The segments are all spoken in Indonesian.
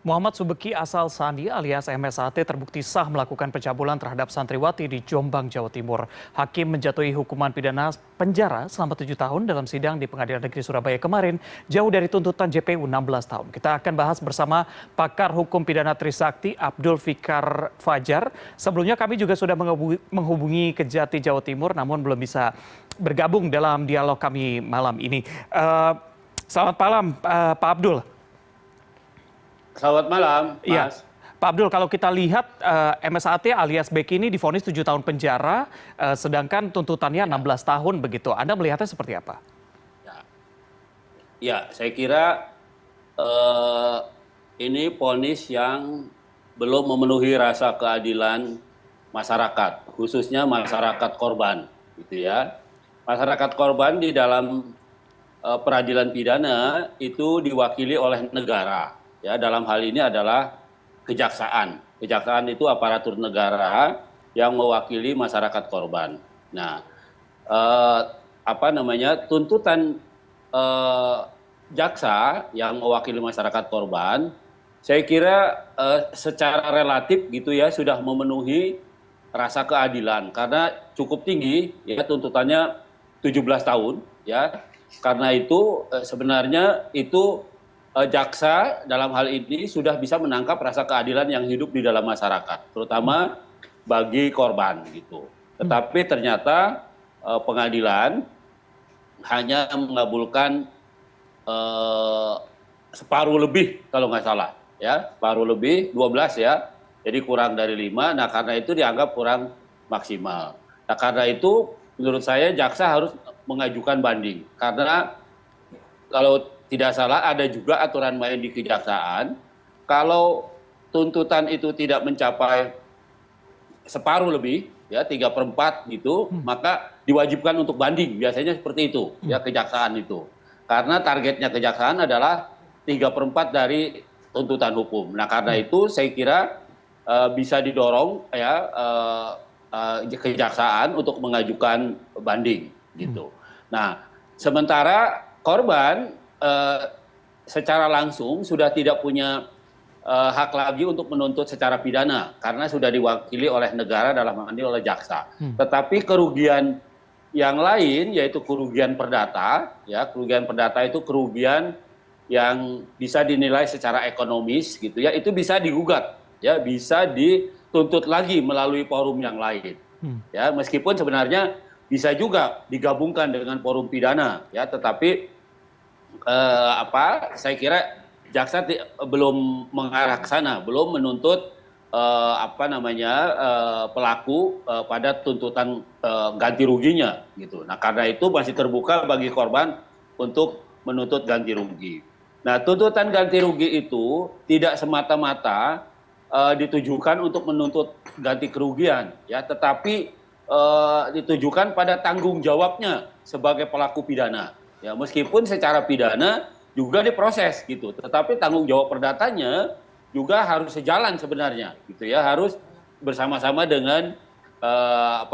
Muhammad Subeki asal Sandi alias MSAT terbukti sah melakukan pencabulan terhadap santriwati di Jombang, Jawa Timur. Hakim menjatuhi hukuman pidana penjara selama 7 tahun dalam sidang di Pengadilan Negeri Surabaya kemarin, jauh dari tuntutan JPU 16 tahun. Kita akan bahas bersama pakar hukum pidana Trisakti Abdul Fikar Fajar. Sebelumnya kami juga sudah menghubungi Kejati, Jawa Timur, namun belum bisa bergabung dalam dialog kami malam ini. Selamat malam, Pak Abdul. Selamat malam, Iya, Mas. Pak Abdul, kalau kita lihat MSAT alias Beki ini divonis 7 tahun penjara, sedangkan tuntutannya 16 tahun begitu. Anda melihatnya seperti apa? Ya, saya kira ini vonis yang belum memenuhi rasa keadilan masyarakat, khususnya masyarakat korban, gitu ya. Masyarakat korban di dalam peradilan pidana itu diwakili oleh negara. Ya, dalam hal ini adalah kejaksaan. Kejaksaan itu aparatur negara yang mewakili masyarakat korban. Nah, tuntutan jaksa yang mewakili masyarakat korban, saya kira secara relatif gitu ya sudah memenuhi rasa keadilan karena cukup tinggi ya tuntutannya 17 tahun ya. Karena itu sebenarnya itu jaksa dalam hal ini sudah bisa menangkap rasa keadilan yang hidup di dalam masyarakat, terutama bagi korban gitu. Tetapi ternyata pengadilan hanya mengabulkan separuh lebih kalau nggak salah, ya separuh lebih 12 ya, jadi kurang dari 5. Nah karena itu dianggap kurang maksimal. Nah karena itu menurut saya jaksa harus mengajukan banding karena kalau tidak salah ada juga aturan main di kejaksaan, kalau tuntutan itu tidak mencapai separuh lebih, ya 3/4 gitu, maka diwajibkan untuk banding, biasanya seperti itu, ya kejaksaan itu. Karena targetnya kejaksaan adalah 3/4 dari tuntutan hukum. Nah karena itu saya kira bisa didorong ya kejaksaan untuk mengajukan banding gitu. Nah sementara korban secara langsung sudah tidak punya hak lagi untuk menuntut secara pidana karena sudah diwakili oleh negara dalam hal ini oleh jaksa. Tetapi kerugian yang lain yaitu kerugian perdata, ya kerugian perdata itu kerugian yang bisa dinilai secara ekonomis gitu ya, itu bisa digugat, ya bisa dituntut lagi melalui forum yang lain. Ya meskipun sebenarnya bisa juga digabungkan dengan forum pidana, ya tetapi saya kira jaksa belum mengarah ke sana, belum menuntut pelaku pada tuntutan ganti ruginya gitu. Nah karena itu masih terbuka bagi korban untuk menuntut ganti rugi. Nah tuntutan ganti rugi itu tidak semata-mata ditujukan untuk menuntut ganti kerugian, ya, tetapi ditujukan pada tanggung jawabnya sebagai pelaku pidana. Ya, meskipun secara pidana juga diproses gitu, tetapi tanggung jawab perdatanya juga harus sejalan sebenarnya, gitu ya, harus bersama-sama dengan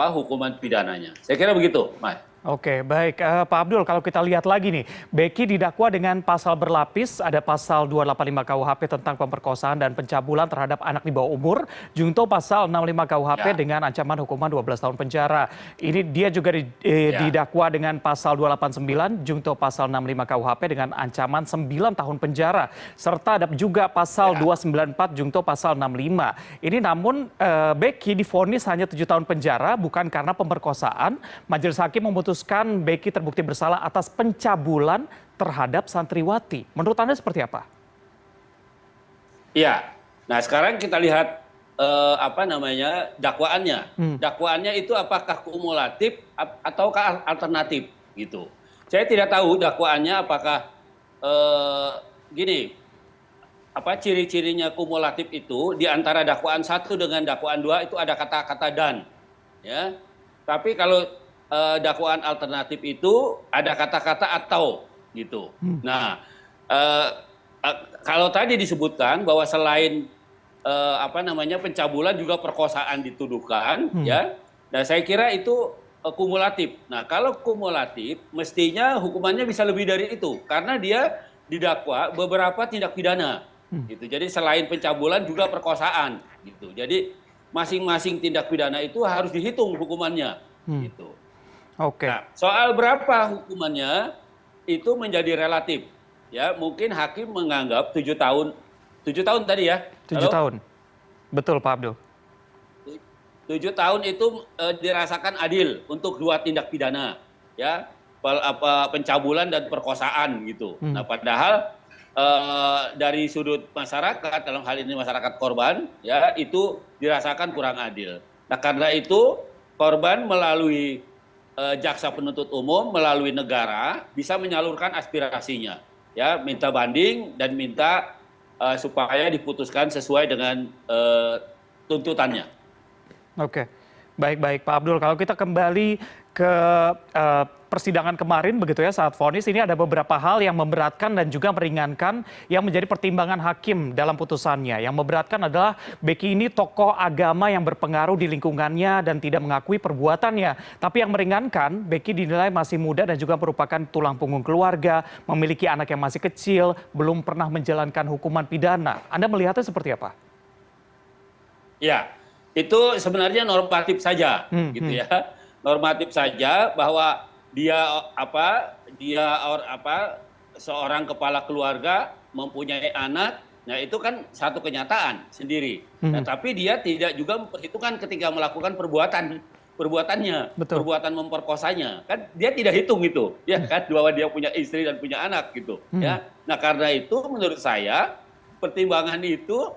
hukuman pidananya. Saya kira begitu, Mas. Oke, baik. Pak Abdul, kalau kita lihat lagi nih, Beki didakwa dengan pasal berlapis, ada pasal 285 KUHP tentang pemerkosaan dan pencabulan terhadap anak di bawah umur, junto pasal 65 KUHP dengan ancaman hukuman 12 tahun penjara. Ini dia juga didakwa dengan pasal 289, junto pasal 65 KUHP dengan ancaman 9 tahun penjara, serta ada juga pasal 294, junto pasal 65. Ini namun Beki divonis hanya 7 tahun penjara, bukan karena pemerkosaan. Majelis Hakim memutuskan Beki terbukti bersalah atas pencabulan terhadap santriwati. Menurut Anda seperti apa? Iya. Nah, sekarang kita lihat dakwaannya. Dakwaannya itu apakah kumulatif ataukah alternatif gitu. Saya tidak tahu dakwaannya apakah ciri-cirinya kumulatif itu di antara dakwaan 1 dengan dakwaan 2 itu ada kata-kata dan, ya. Tapi kalau dakwaan alternatif itu ada kata-kata atau gitu. Nah, kalau tadi disebutkan bahwa selain pencabulan juga perkosaan dituduhkan, ya. Nah, saya kira itu kumulatif. Nah, kalau kumulatif mestinya hukumannya bisa lebih dari itu karena dia didakwa beberapa tindak pidana. gitu. Jadi selain pencabulan juga perkosaan gitu. Jadi masing-masing tindak pidana itu harus dihitung hukumannya gitu. Oke. Nah, soal berapa hukumannya itu menjadi relatif. Ya, mungkin hakim menganggap 7 tahun, 7 tahun tadi ya. 7 tahun. Betul, Pak Abdul. 7 tahun itu dirasakan adil untuk 2 tindak pidana, ya, pencabulan dan perkosaan gitu. Nah, padahal dari sudut masyarakat, dalam hal ini masyarakat korban, ya, itu dirasakan kurang adil. Nah, karena itu korban melalui jaksa penuntut umum, melalui negara bisa menyalurkan aspirasinya, ya, minta banding dan minta supaya diputuskan sesuai dengan tuntutannya. Oke, baik-baik Pak Abdul. Kalau kita kembali ke persidangan kemarin begitu ya, saat vonis ini ada beberapa hal yang memberatkan dan juga meringankan yang menjadi pertimbangan hakim dalam putusannya. Yang memberatkan adalah Becky ini tokoh agama yang berpengaruh di lingkungannya dan tidak mengakui perbuatannya. Tapi yang meringankan, Becky dinilai masih muda dan juga merupakan tulang punggung keluarga, memiliki anak yang masih kecil, belum pernah menjalankan hukuman pidana. Anda melihatnya seperti apa? Ya, itu sebenarnya normatif saja, gitu ya. Normatif saja bahwa seorang kepala keluarga mempunyai anak, nah itu kan satu kenyataan sendiri. Nah, tapi dia tidak juga memperhitungkan ketika melakukan perbuatannya, Betul. perbuatan memperkosanya, kan dia tidak hitung itu, ya kan, bahwa dia punya istri dan punya anak gitu, ya. Nah, karena itu menurut saya pertimbangan itu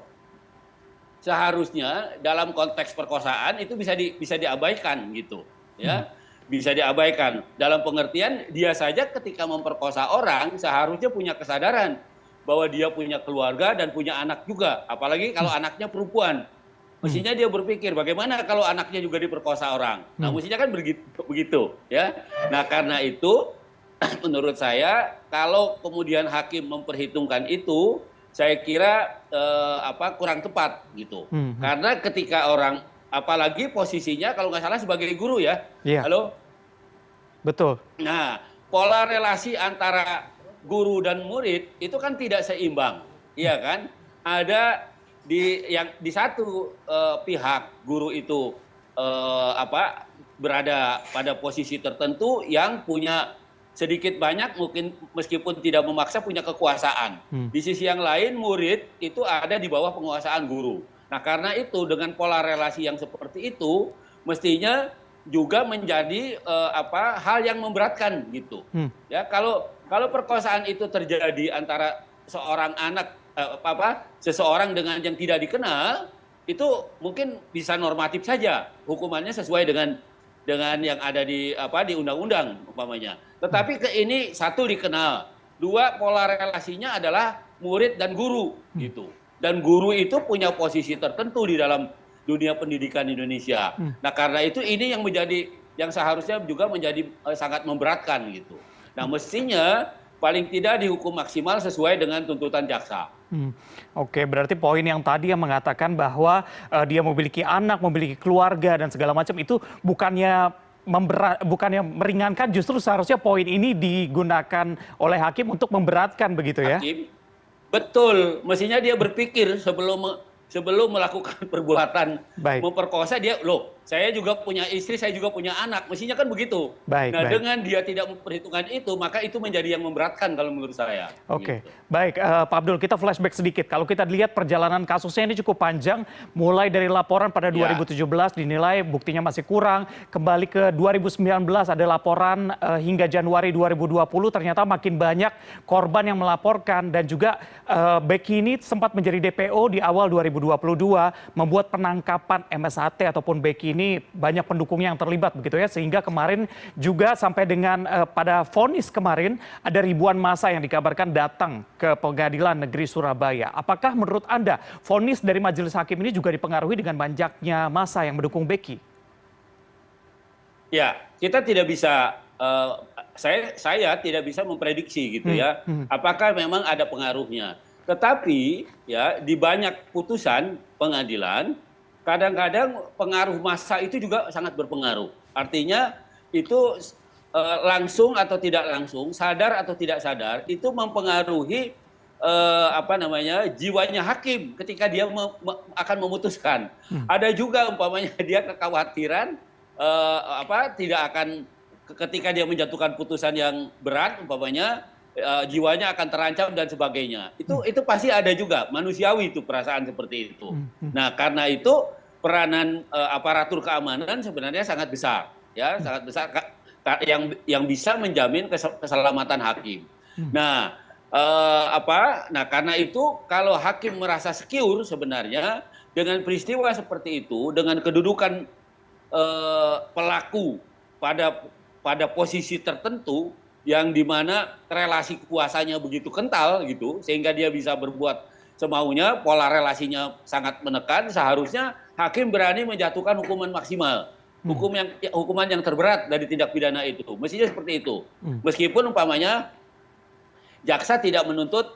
seharusnya dalam konteks perkosaan itu bisa diabaikan gitu, ya, bisa diabaikan dalam pengertian dia saja ketika memperkosa orang seharusnya punya kesadaran bahwa dia punya keluarga dan punya anak juga, apalagi kalau anaknya perempuan, mestinya dia berpikir bagaimana kalau anaknya juga diperkosa orang, nah mestinya kan begitu, ya. Nah, karena itu menurut saya kalau kemudian hakim memperhitungkan itu, saya kira kurang tepat gitu. Karena ketika orang, apalagi posisinya kalau nggak salah sebagai guru ya, halo? Betul. Nah, pola relasi antara guru dan murid itu kan tidak seimbang, iya kan? Ada di satu pihak guru itu berada pada posisi tertentu yang punya sedikit banyak mungkin meskipun tidak memaksa punya kekuasaan. Di sisi yang lain murid itu ada di bawah penguasaan guru. Nah, karena itu dengan pola relasi yang seperti itu mestinya juga menjadi hal yang memberatkan gitu. Ya, kalau perkosaan itu terjadi antara seorang anak seseorang dengan yang tidak dikenal, itu mungkin bisa normatif saja hukumannya sesuai dengan yang ada di undang-undang umpamanya. Tetapi ini satu dikenal, dua pola relasinya adalah murid dan guru gitu. Dan guru itu punya posisi tertentu di dalam dunia pendidikan Indonesia. Nah, karena itu ini yang seharusnya juga menjadi sangat memberatkan gitu. Nah, mestinya paling tidak dihukum maksimal sesuai dengan tuntutan jaksa. Oke, berarti poin yang tadi yang mengatakan bahwa dia memiliki anak, memiliki keluarga dan segala macam itu bukannya meringankan, justru seharusnya poin ini digunakan oleh hakim untuk memberatkan begitu ya? Hakim, betul, mestinya dia berpikir sebelum melakukan perbuatan memperkosa, dia saya juga punya istri, saya juga punya anak, mestinya kan begitu. Dengan dia tidak memperhitungkan itu, maka itu menjadi yang memberatkan kalau menurut saya. Oke, baik Pak Abdul, kita flashback sedikit. Kalau kita lihat perjalanan kasusnya ini cukup panjang, mulai dari laporan pada 2017 dinilai buktinya masih kurang, kembali ke 2019 ada laporan hingga Januari 2020 ternyata makin banyak korban yang melaporkan, dan juga Becky ini sempat menjadi DPO di awal 2022, membuat penangkapan MSAT ataupun Becky ini banyak pendukungnya yang terlibat begitu ya, sehingga kemarin juga sampai dengan pada vonis kemarin ada ribuan massa yang dikabarkan datang ke Pengadilan Negeri Surabaya. Apakah menurut Anda vonis dari majelis hakim ini juga dipengaruhi dengan banyaknya massa yang mendukung Becky? Ya, kita tidak bisa saya tidak bisa memprediksi gitu ya, apakah memang ada pengaruhnya. Tetapi ya di banyak putusan pengadilan kadang-kadang pengaruh massa itu juga sangat berpengaruh. Artinya itu langsung atau tidak langsung, sadar atau tidak sadar, itu mempengaruhi apa namanya, jiwanya hakim ketika dia akan memutuskan. Ada juga umpamanya dia kekhawatiran tidak akan ketika dia menjatuhkan putusan yang berat umpamanya jiwanya akan terancam dan sebagainya. Itu pasti ada juga, manusiawi itu perasaan seperti itu. Nah, karena itu peranan aparatur keamanan sebenarnya sangat besar, ya, sangat besar yang bisa menjamin keselamatan hakim. Nah, nah karena itu kalau hakim merasa secure sebenarnya dengan peristiwa seperti itu, dengan kedudukan pelaku pada posisi tertentu yang dimana relasi kuasanya begitu kental gitu, sehingga dia bisa berbuat semaunya, pola relasinya sangat menekan, seharusnya hakim berani menjatuhkan hukuman maksimal, hukuman yang terberat dari tindak pidana itu, mestinya seperti itu. Meskipun umpamanya jaksa tidak menuntut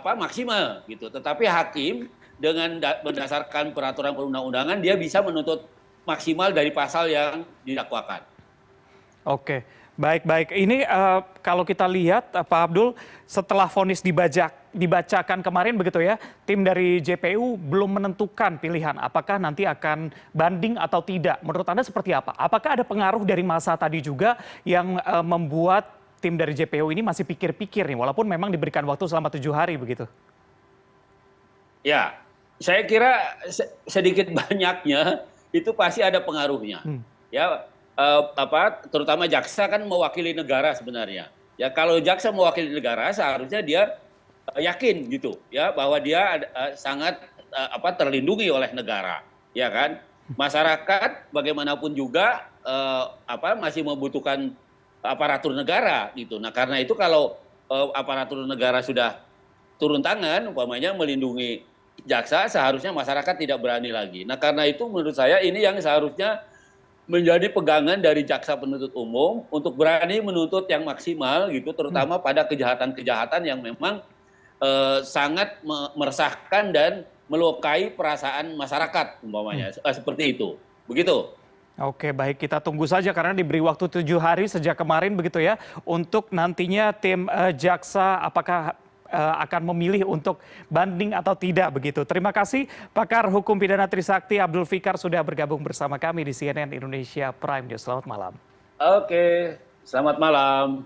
maksimal gitu, tetapi hakim dengan berdasarkan peraturan perundang-undangan dia bisa menuntut maksimal dari pasal yang didakwakan. Oke, baik. Ini kalau kita lihat Pak Abdul, setelah vonis dibacakan kemarin begitu ya, tim dari JPU belum menentukan pilihan apakah nanti akan banding atau tidak. Menurut Anda seperti apa? Apakah ada pengaruh dari masa tadi juga yang membuat tim dari JPU ini masih pikir-pikir nih, walaupun memang diberikan waktu selama 7 hari begitu? Ya, saya kira sedikit banyaknya itu pasti ada pengaruhnya. Ya, terutama jaksa kan mewakili negara sebenarnya. Ya, kalau jaksa mewakili negara seharusnya dia yakin gitu, ya, bahwa dia sangat terlindungi oleh negara, ya kan? Masyarakat bagaimanapun juga masih membutuhkan aparatur negara gitu. Nah, karena itu kalau aparatur negara sudah turun tangan umpamanya melindungi jaksa, seharusnya masyarakat tidak berani lagi. Nah, karena itu menurut saya ini yang seharusnya menjadi pegangan dari jaksa penuntut umum untuk berani menuntut yang maksimal gitu, terutama pada kejahatan-kejahatan yang memang sangat meresahkan dan melukai perasaan masyarakat umpamanya, seperti itu. Begitu. Oke, baik, kita tunggu saja karena diberi waktu 7 hari sejak kemarin begitu ya, untuk nantinya tim jaksa apakah akan memilih untuk banding atau tidak begitu. Terima kasih pakar hukum pidana Trisakti Abdul Fikar sudah bergabung bersama kami di CNN Indonesia Prime News. Selamat malam. Oke, selamat malam.